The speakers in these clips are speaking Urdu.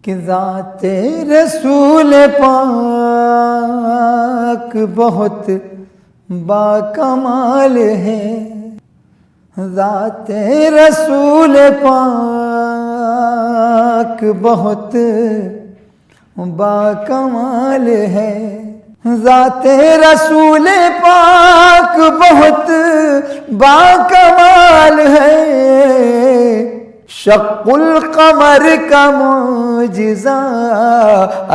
کہ ذات رسول پاک بہت باکمال ہے، ذات رسول پاک بہت باکمال ہے، ذات رسول پاک بہت باکمال ہے، شق القمر کا معجزہ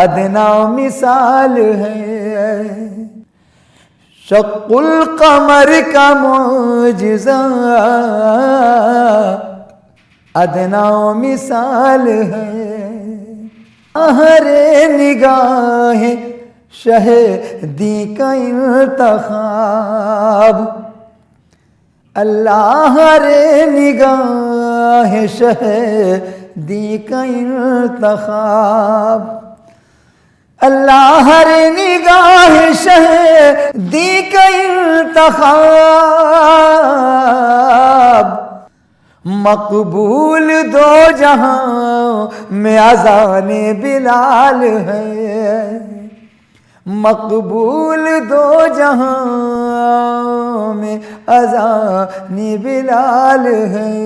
ادنا مثال ہے، شق القمر کا معجزہ ادنا مثال ہے، ہر نگاہ شہدی کا انتخاب، اللہ رے نگاہ شہدی کا انتخاب، اللہ رے نگاہ شہدی کا انتخاب، مقبول دو جہاں میں اذان بلال ہے، مقبول دو جہاں میں اذان بلال ہے،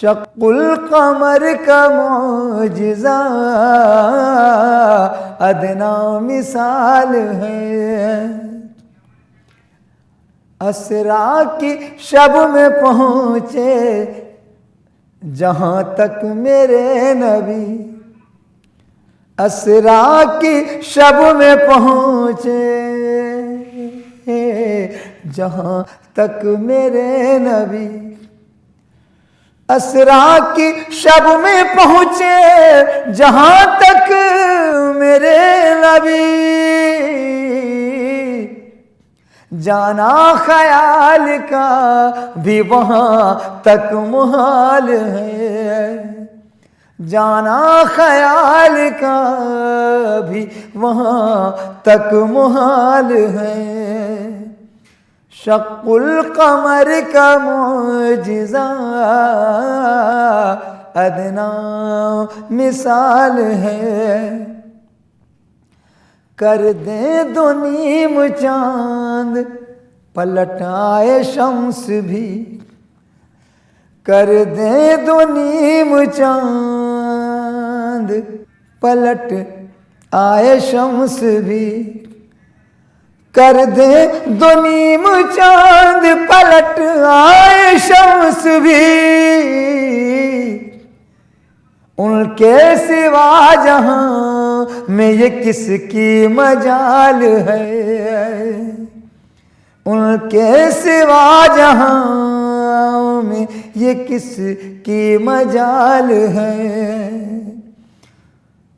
شق القمر کا معجزہ ادنا مثال ہے، اسرا کی شب میں پہنچے جہاں تک میرے نبی، اسرا کی شب میں پہنچے جہاں تک میرے نبی، اسرا کی شب میں پہنچے جہاں تک میرے نبی، جانا خیال کا بھی وہاں تک محال ہے، جانا خیال کا بھی وہاں تک محال ہے، شق القمر کا معجزہ ادنا مثال ہے، کر دیں دو نیم چاند پلٹ آئے شمس بھی، کر دیں دو نیم چاند پلٹ آئے شمس بھی، کر دیں دو نیم چاند پلٹ آئے شمس بھی، ان کے سوا جہاں میں یہ کس کی مجال ہے، ان کے سوا جہاں میں یہ کس کی مجال ہے،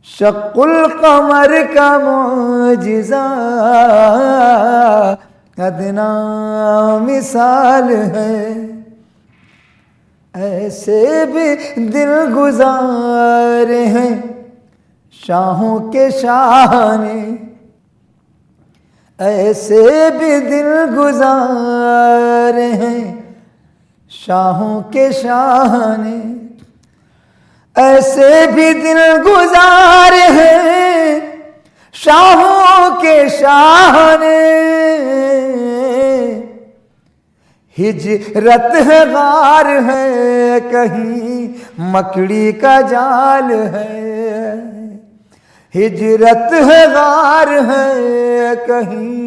شق القمر کا معجزہ ادنا مثال ہے، ایسے بھی دل گزار ہیں شاہوں کے شاہ نے، ایسے بھی دل گزار ہیں شاہوں کے شاہ نے، ایسے بھی دل گزار ہیں شاہوں کے شاہ نے، ہجرت ہے غار ہے کہیں مکڑی کا جال ہے، ہجرت ہے غار ہے کہیں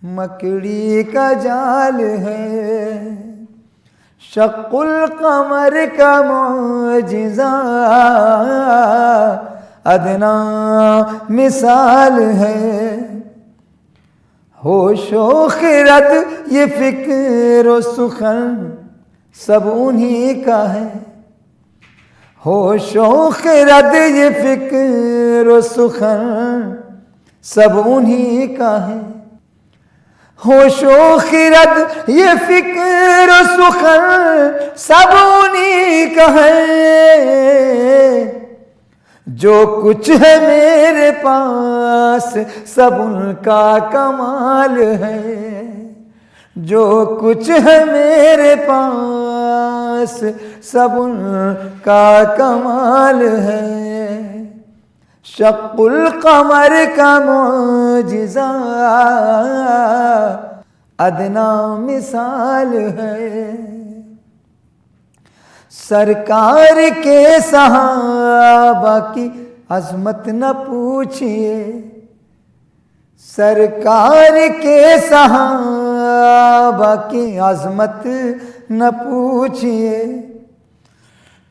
مکڑی کا جال ہے، شق القمر کا معجزہ ادنا مثال ہے، ہوش و خرد یہ فکر و سخن سب انہی کا ہے، ہوش و خرد یہ فکر و سخن سب انہی کا ہے، ہوش و خرد یہ فکر و سخن سب انہی کا ہے، جو کچھ ہے میرے پاس سب ان کا کمال ہے، جو کچھ ہے میرے پاس سب ان کا کمال ہے، شق القمر کا معجزہ ادنا مثال ہے، سرکار کے صحابہ کی عظمت نہ پوچھئے، سرکار کے صحابہ کی عظمت نہ پوچھئے،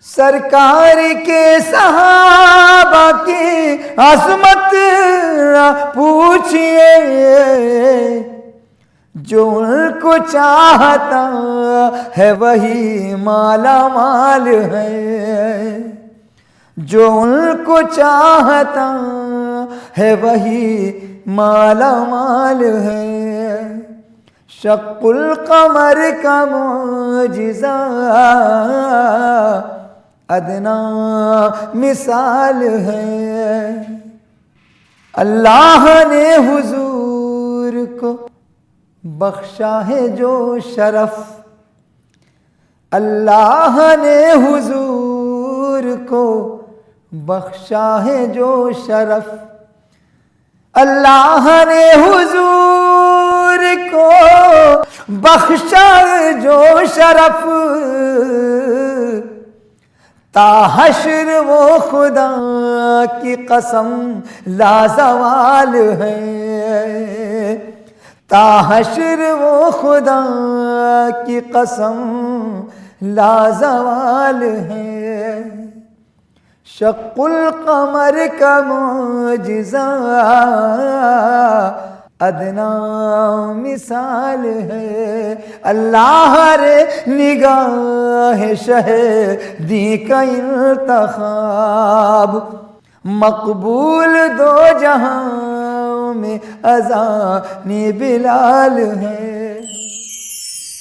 سرکار کے صحابہ کی عظمت نہ پوچھئے، جو ان کو چاہتا ہے وہی مالا مال ہے، جو ان کو چاہتا ہے وہی مالا مال ہے، شق القمر کا معجزہ ادنا مثال ہے، اللہ نے حضور کو بخشا ہے جو شرف، اللہ نے حضور کو بخشا ہے جو شرف، اللہ نے حضور کو بخشا جو شرف، تا حشر وہ خدا کی قسم لازوال ہے، تا حشر وہ خدا کی قسم لازوال ہے، شق القمر کا معجزہ ادنا مثال ہے، اللہ رے نگاہ شہدی کا انتخاب، مقبول دو جہاں میں اذان بلال ہے،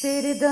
تیرے